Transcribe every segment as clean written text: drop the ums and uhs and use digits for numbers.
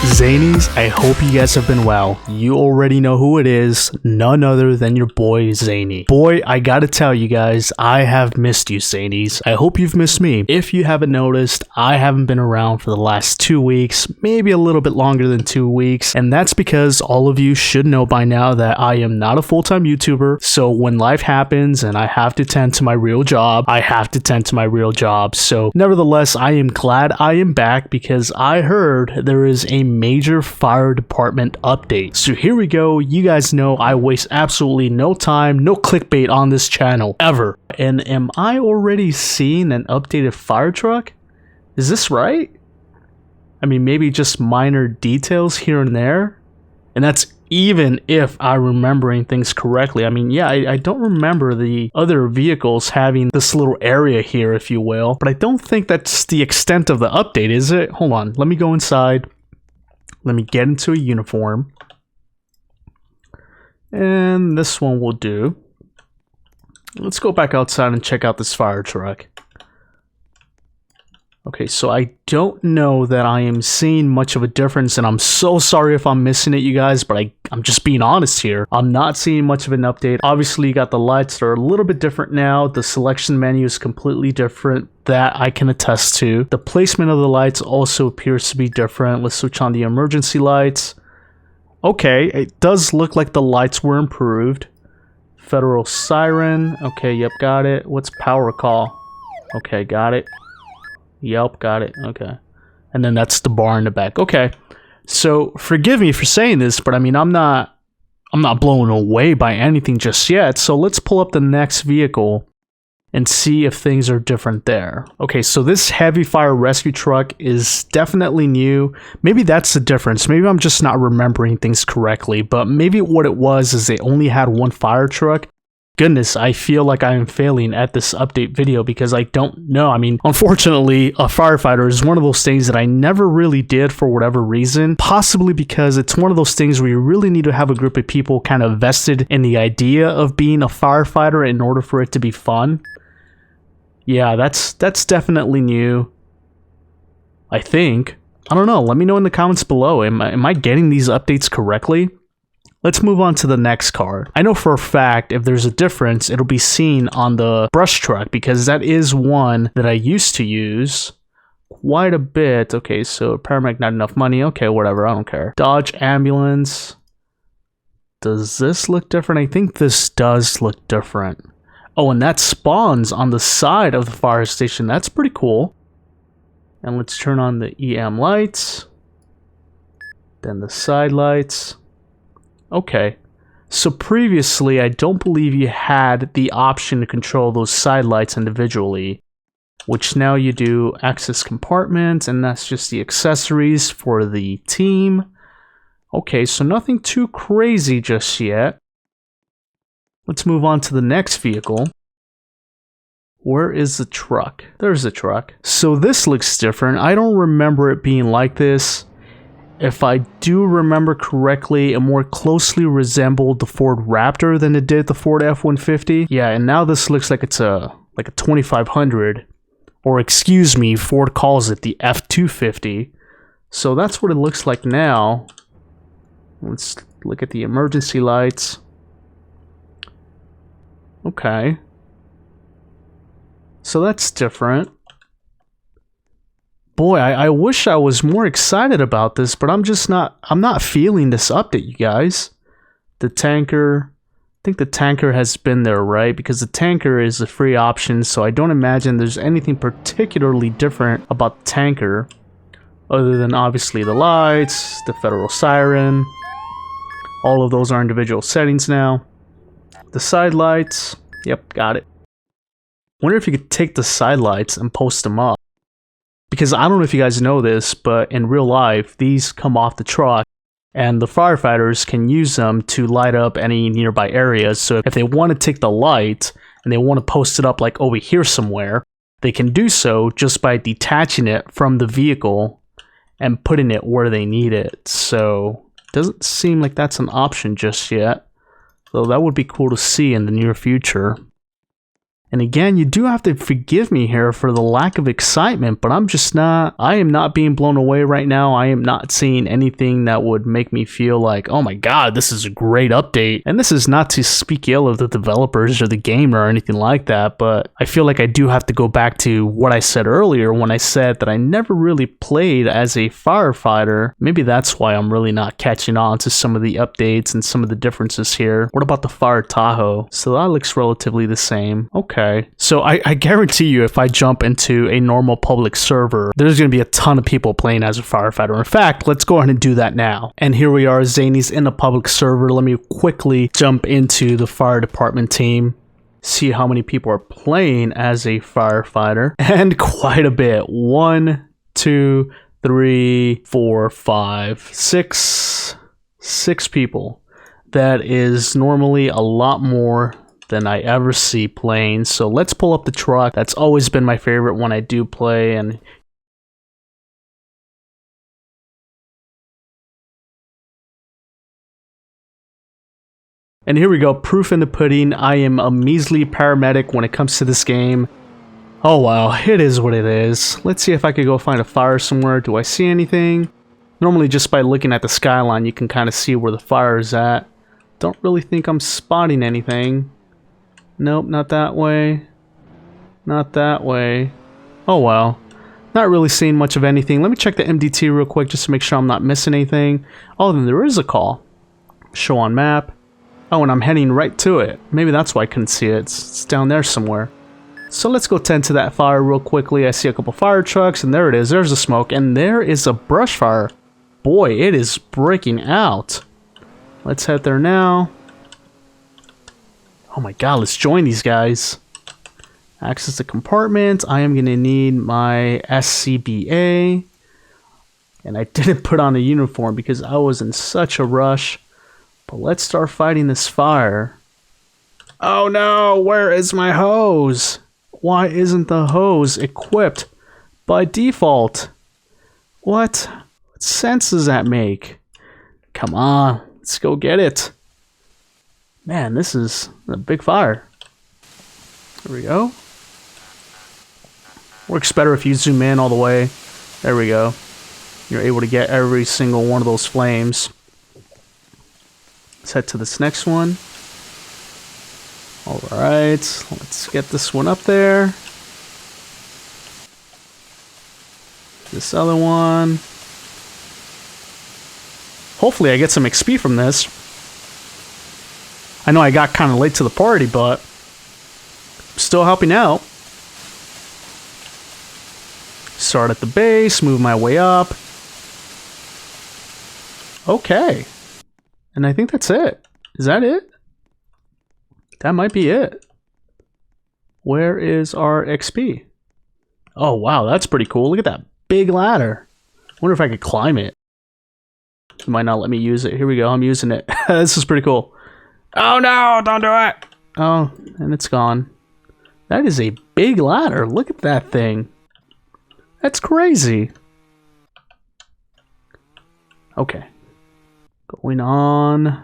Zanies, I hope you guys have been well. You already know who it is, none other than your boy Zany. Boy, I gotta tell you guys, I have missed you, Zanies. I hope you've missed me. If you haven't noticed, I haven't been around for the last 2 weeks, maybe a little bit longer than 2 weeks, and that's because all of you should know by now that I am not a full-time YouTuber, so when life happens and I have to tend to my real job, I have to tend to my real job. So nevertheless, I am glad I am back because I heard there is a major fire department update. So here we go. You guys know I waste absolutely no time, no clickbait on this channel ever. And am I already seeing an updated fire truck? Is this right? I mean, maybe just minor details here and there. And that's even if I'm remembering things correctly. I mean, yeah, I don't remember the other vehicles having this little area here, if you will. But I don't think that's the extent of the update, is it? Hold on. Let me go inside. Let me get into a uniform. And this one will do. Let's go back outside and check out this fire truck. Okay, so I don't know that I am seeing much of a difference, and I'm so sorry if I'm missing it, you guys, but I'm just being honest here. I'm not seeing much of an update. Obviously, you got the lights that are a little bit different now. The selection menu is completely different. That I can attest to. The placement of the lights also appears to be different. Let's switch on the emergency lights. Okay, it does look like the lights were improved. Federal siren. Okay, yep, got it. What's power call? Okay, got it. Yep, got it. Okay. And then that's the bar in the back. Okay. So forgive me for saying this, but I mean, I'm not blown away by anything just yet. So let's pull up the next vehicle and see if things are different there. Okay, so this heavy fire rescue truck is definitely new. Maybe that's the difference. Maybe I'm just not remembering things correctly, but maybe what it was is they only had one fire truck. Goodness, I feel like I am failing at this update video because I don't know. I mean, unfortunately, a firefighter is one of those things that I never really did for whatever reason. Possibly because it's one of those things where you really need to have a group of people kind of vested in the idea of being a firefighter in order for it to be fun. Yeah, that's definitely new. I think. I don't know. Let me know in the comments below. Am I getting these updates correctly? Let's move on to the next car. I know for a fact if there's a difference, it'll be seen on the brush truck because that is one that I used to use quite a bit. Okay, so paramedic, not enough money. Okay, whatever. I don't care. Dodge ambulance. Does this look different? I think this does look different. Oh, and that spawns on the side of the fire station. That's pretty cool. And let's turn on the EM lights. Then the side lights. Okay. So previously, I don't believe you had the option to control those side lights individually. Which now you do. Access compartment. And that's just the accessories for the team. Okay, so nothing too crazy just yet. Let's move on to the next vehicle. Where is the truck? There's the truck. So this looks different. I don't remember it being like this. If I do remember correctly, it more closely resembled the Ford Raptor than it did the Ford F-150. Yeah, and now this looks like it's a 2500. Or excuse me, Ford calls it the F-250. So that's what it looks like now. Let's look at the emergency lights. Okay. So that's different. Boy, I wish I was more excited about this, but I'm not feeling this update, you guys. The tanker, I think the tanker has been there, right? Because the tanker is a free option, so I don't imagine there's anything particularly different about the tanker. Other than obviously the lights, the federal siren. All of those are individual settings now. The side lights, yep, got it. Wonder if you could take the side lights and post them up. Because I don't know if you guys know this, but in real life, these come off the truck and the firefighters can use them to light up any nearby areas. So if they want to take the light and they want to post it up like over here somewhere, they can do so just by detaching it from the vehicle and putting it where they need it. So it doesn't seem like that's an option just yet. So that would be cool to see in the near future. And again, you do have to forgive me here for the lack of excitement, but I am not being blown away right now. I am not seeing anything that would make me feel like, oh my god, this is a great update. And this is not to speak ill of the developers or the game or anything like that, but I feel like I do have to go back to what I said earlier when I said that I never really played as a firefighter. Maybe that's why I'm really not catching on to some of the updates and some of the differences here. What about the Fire Tahoe? So that looks relatively the same. Okay. So I guarantee you if I jump into a normal public server, there's going to be a ton of people playing as a firefighter. In fact, let's go ahead and do that now. And here we are, Zany's in a public server. Let me quickly jump into the fire department team. See how many people are playing as a firefighter. And quite a bit. 1, 2, 3, 4, 5, 6 people. That is normally a lot more than I ever see playing. So let's pull up the truck. That's always been my favorite when I do play. And here we go, proof in the pudding. I am a measly paramedic when it comes to this game. Oh wow, it is what it is. Let's see if I could go find a fire somewhere. Do I see anything? Normally just by looking at the skyline you can kind of see where the fire is at. Don't really think I'm spotting anything. Nope, not that way. Not that way. Oh well. Not really seeing much of anything. Let me check the MDT real quick just to make sure I'm not missing anything. Oh, then there is a call. Show on map. Oh, and I'm heading right to it. Maybe that's why I couldn't see it. It's down there somewhere. So let's go tend to that fire real quickly. I see a couple fire trucks, and there it is. There's the smoke, and there is a brush fire. Boy, it is breaking out. Let's head there now. Oh my god, let's join these guys. Access the compartment. I am going to need my SCBA. And I didn't put on a uniform because I was in such a rush. But let's start fighting this fire. Oh no, where is my hose? Why isn't the hose equipped by default? What sense does that make? Come on, let's go get it. Man, this is a big fire. There we go. Works better if you zoom in all the way. There we go. You're able to get every single one of those flames. Let's head to this next one. Alright, let's get this one up there. This other one. Hopefully I get some XP from this. I know I got kind of late to the party, but I'm still helping out. Start at the base, move my way up. Okay. And I think that's it. Is that it? That might be it. Where is our XP? Oh wow, that's pretty cool. Look at that big ladder. Wonder if I could climb it. It might not let me use it. Here we go, I'm using it. This is pretty cool. Oh no, don't do it! Oh, and it's gone. That is a big ladder. Look at that thing. That's crazy. Okay. Going on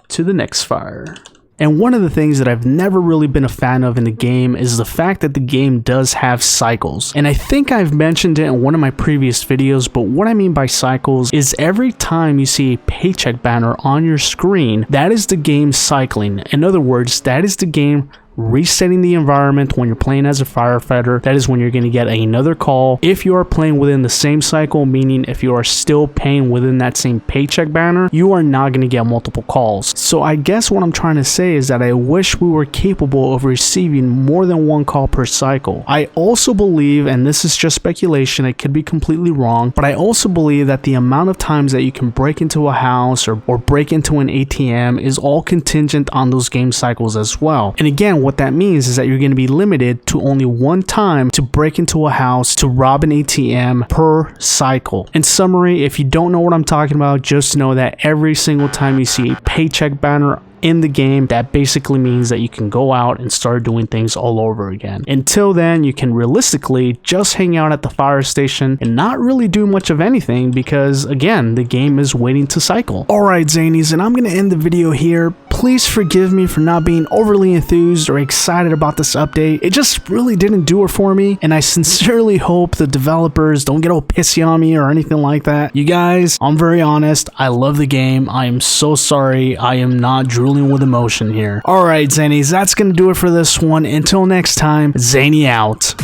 to the next fire. And one of the things that I've never really been a fan of in the game is the fact that the game does have cycles. And I think I've mentioned it in one of my previous videos, but what I mean by cycles is every time you see a paycheck banner on your screen, that is the game cycling. In other words, that is the game resetting the environment when you're playing as a firefighter. That is when you're going to get another call. If you are playing within the same cycle, meaning if you are still paying within that same paycheck banner, you are not going to get multiple calls. So I guess what I'm trying to say is that I wish we were capable of receiving more than one call per cycle. I also believe, and this is just speculation, it could be completely wrong, but I also believe that the amount of times that you can break into a house or break into an ATM is all contingent on those game cycles as well. And again, what that means is that you're going to be limited to only one time to break into a house to rob an ATM per cycle. In summary, if you don't know what I'm talking about, just know that every single time you see a paycheck banner in the game, that basically means that you can go out and start doing things all over again. Until then, you can realistically just hang out at the fire station and not really do much of anything because, again, the game is waiting to cycle. Alright, Zanies, and I'm going to end the video here. please forgive me for not being overly enthused or excited about this update. It just really didn't do it for me, and I sincerely hope the developers don't get all pissy on me or anything like that. You guys, I'm very honest. I love the game. I am so sorry. I am not drooling with emotion here. Alright, Zanies, that's gonna do it for this one. Until next time, Zany out.